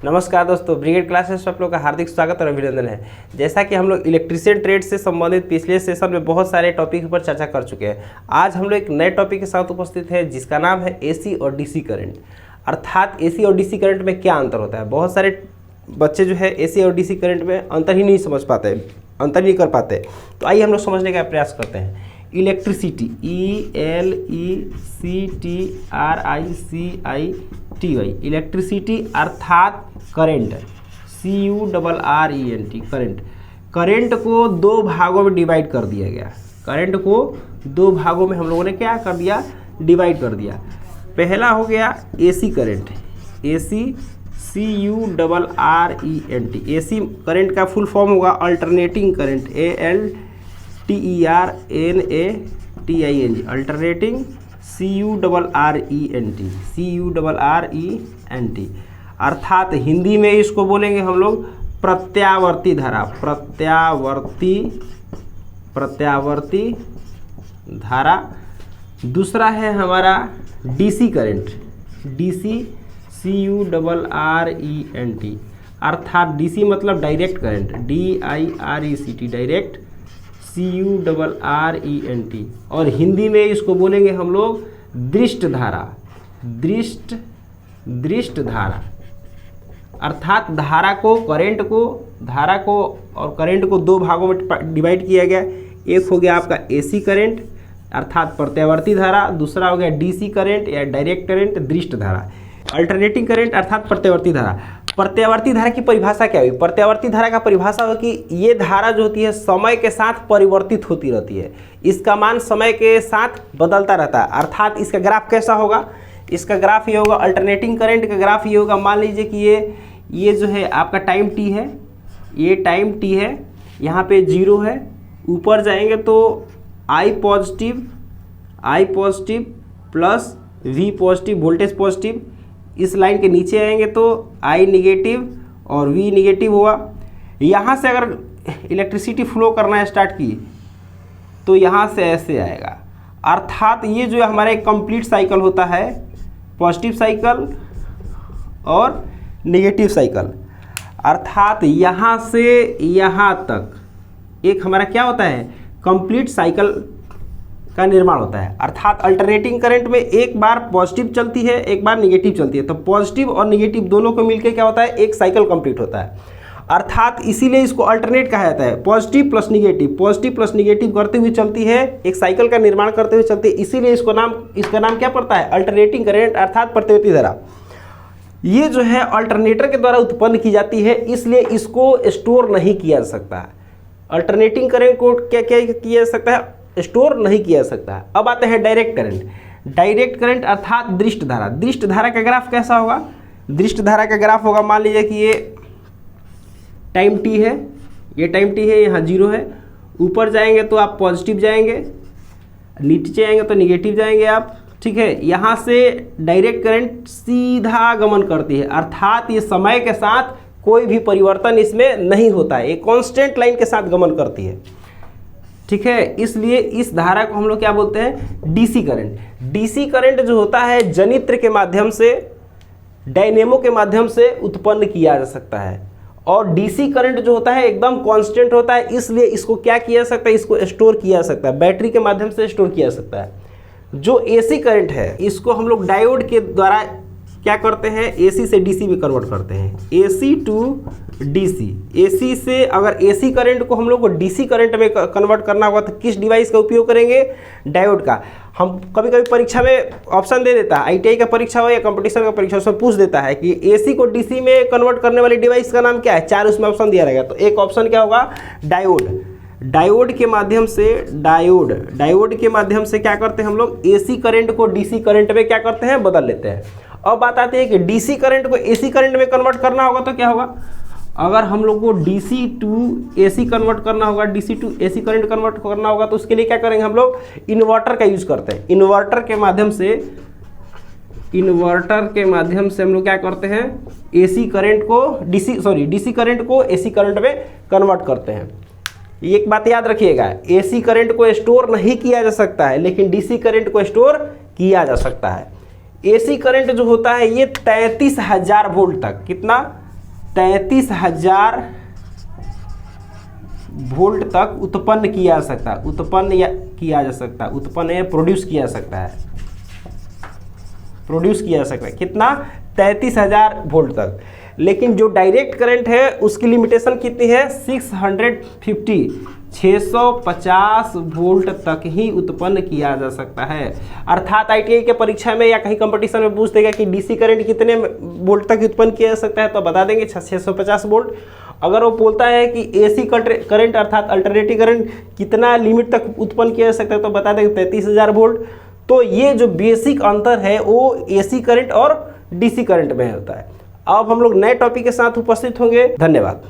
नमस्कार दोस्तों, brigade classes में आप लोग का हार्दिक स्वागत और अभिनंदन है। जैसा कि हम लोग इलेक्ट्रिशियन ट्रेड से संबंधित पिछले सेशन में बहुत सारे टॉपिक पर चर्चा कर चुके हैं। आज हम लोग एक नए टॉपिक के साथ उपस्थित है जिसका नाम है एसी और डीसी करंट। अर्थात एसी और डीसी करंट में क्या अंतर होता है। बहुत सारे बच्चे जो है एसी और डीसी करंट में अंतर ही नहीं समझ पाते, अंतर नहीं कर पाते। तो आइए हम लोग समझने का प्रयास करते हैं। इलेक्ट्रिसिटी, ELECTRICITY, इलेक्ट्रिसिटी अर्थात करंट, CURRENT, करंट। करंट को दो भागों में डिवाइड कर दिया गया। करंट को दो भागों में हम लोगों ने क्या कर दिया, डिवाइड कर दिया। पहला हो गया AC current, AC CURRENT। AC current का फुल फॉर्म होगा alternating current, ALTERNATING, alternating CURRENT। अर्थात हिंदी में इसको बोलेंगे हम लोग प्रत्यावर्ती धारा, प्रत्यावर्ती धारा। दूसरा है हमारा डीसी करंट, DC CURRENT, अर्थात डीसी मतलब direct current, DIRECT, direct CURRENT। और हिंदी में इसको बोलेंगे हम लोग दृष्ट धारा, दृष्ट धारा। अर्थात धारा को और करंट को दो भागों में डिवाइड किया गया। एक हो गया आपका एसी करंट अर्थात प्रत्यावर्ती धारा, दूसरा हो गया डीसी करंट या डायरेक्ट करंट, दृष्ट धारा। अल्टरनेटिंग करंट अर्थात प्रत्यावर्ती धारा। प्रत्यावर्ती धारा की परिभाषा क्या हुई? प्रत्यावर्ती धारा का परिभाषा हो कि ये धारा जो होती है समय के साथ परिवर्तित होती रहती है, इसका मान समय के साथ बदलता रहता है। अर्थात इसका ग्राफ कैसा होगा? इसका ग्राफ ये होगा, अल्टरनेटिंग करंट का ग्राफ ये होगा। मान लीजिए कि ये जो है आपका टाइम टी है, ये टाइम टी है, यहाँ पे 0 है। ऊपर जाएंगे तो I positive plus V positive, voltage positive. इस लाइन के नीचे आएंगे तो I नेगेटिव और V नेगेटिव हुआ। यहाँ से अगर इलेक्ट्रिसिटी फ्लो करना स्टार्ट की तो यहाँ से ऐसे आएगा। अर्थात ये जो हमारा एक कंप्लीट साइकिल होता है, पॉजिटिव साइकिल और नेगेटिव साइकिल। अर्थात यहाँ से यहाँ तक एक हमारा क्या होता है, कंप्लीट साइकिल का निर्माण होता है। अर्थात अल्टरनेटिंग करंट में एक बार पॉजिटिव चलती है, एक बार नेगेटिव चलती है, तो पॉजिटिव और नेगेटिव दोनों को मिलकर क्या होता है, एक साइकिल कंप्लीट होता है। अर्थात इसीलिए इसको अल्टरनेट कहा जाता है। पॉजिटिव प्लस नेगेटिव करते हुए चलती है, एक साइकिल का निर्माण करते हुए चलती है, इसीलिए इसका नाम क्या पड़ता है, अल्टरनेटिंग करंट अर्थात प्रत्यावर्ती धारा। ये जो है अल्टरनेटर के द्वारा उत्पन्न की जाती है, इसलिए इसको स्टोर नहीं किया जा सकता। अल्टरनेटिंग करंट को क्या किया जा सकता है, स्टोर नहीं किया जा सकता है। अब आते हैं डायरेक्ट करंट। डायरेक्ट करंट अर्थात दृष्ट धारा। दृष्ट धारा का ग्राफ कैसा होगा? दृष्ट धारा का ग्राफ होगा, मान लीजिए कि ये टाइम टी है, ये टाइम टी है, यहाँ 0 है। ऊपर जाएंगे तो आप पॉजिटिव जाएंगे, नीचे आएंगे तो नेगेटिव जाएंगे आप, ठीक है। यहाँ से डायरेक्ट करंट सीधा गमन करती है, अर्थात ये समय के साथ कोई भी परिवर्तन इसमें नहीं होता है, एक कांस्टेंट लाइन के साथ गमन करती है, ठीक है। इसलिए इस धारा को हम लोग क्या बोलते हैं, डीसी करंट। डीसी करंट जो होता है जनित्र के माध्यम से, डायनेमो के माध्यम से उत्पन्न किया जा सकता है। और डीसी करंट जो होता है एकदम कांस्टेंट होता है, इसलिए इसको क्या किया जा सकता है, इसको स्टोर किया जा सकता है, बैटरी के माध्यम से स्टोर किया जा सकता है। जो एसी करंट है इसको हम लोग डायोड के द्वारा क्या करते हैं, एसी से डीसी में कन्वर्ट करते हैं, एसी टू डीसी। एसी से अगर एसी करंट को हम लोग को डीसी करंट में कन्वर्ट करना होगा तो किस डिवाइस का उपयोग करेंगे, डायोड का। हम कभी कभी परीक्षा में ऑप्शन दे देता है, आईटीआई का परीक्षा हो या कंपटीशन का परीक्षा, उसमें पूछ देता है कि एसी को डीसी में कन्वर्ट करने वाली डिवाइस का नाम क्या है। 4 उसमें ऑप्शन दिया रहेगा, तो एक ऑप्शन क्या होगा, डायोड। डायोड के माध्यम से क्या करते हैं हम लोग, एसी करंट को डीसी करंट में क्या करते हैं, बदल लेते हैं। अब बात आती है कि डीसी करंट को एसी करंट में कन्वर्ट करना होगा तो क्या होगा। अगर हम लोग को डीसी टू एसी कन्वर्ट करना होगा, DC to AC current convert करना होगा, तो उसके लिए क्या करेंगे हम लोग, इन्वर्टर का यूज करते हैं। इन्वर्टर के माध्यम से हम लोग क्या करते हैं, एसी करंट को डीसी करंट को एसी करंट में कन्वर्ट करते हैं। एक बात याद रखिएगा, एसी करंट को स्टोर नहीं किया जा सकता है, लेकिन डीसी करंट को स्टोर किया जा सकता है। एसी करंट जो होता है ये 33,000 वोल्ट तक, कितना 33,000 वोल्ट तक उत्पन्न किया जा सकता है, उत्पन्न या किया जा सकता है, उत्पन्न या प्रोड्यूस किया जा सकता है, प्रोड्यूस किया जा सकता है कितना, 33,000 वोल्ट तक। लेकिन जो डायरेक्ट करंट है उसकी लिमिटेशन कितनी है, 650 वोल्ट तक ही उत्पन्न किया जा सकता है। अर्थात आईटीआई के परीक्षा में या कहीं कंपटीशन में पूछ देगा कि डीसी करंट कितने वोल्ट तक उत्पन्न किया जा सकता है, तो बता देंगे 650 वोल्ट। अगर वो बोलता है कि एसी करंट अर्थात अल्टरनेटिव करंट कितना लिमिट तक उत्पन्न किया जा सकता है, तो बता देंगे 33,000 वोल्ट। तो ये जो बेसिक अंतर है वो एसी करंट और डीसी करंट में होता है। अब हम लोग नए टॉपिक के साथ उपस्थित होंगे। धन्यवाद।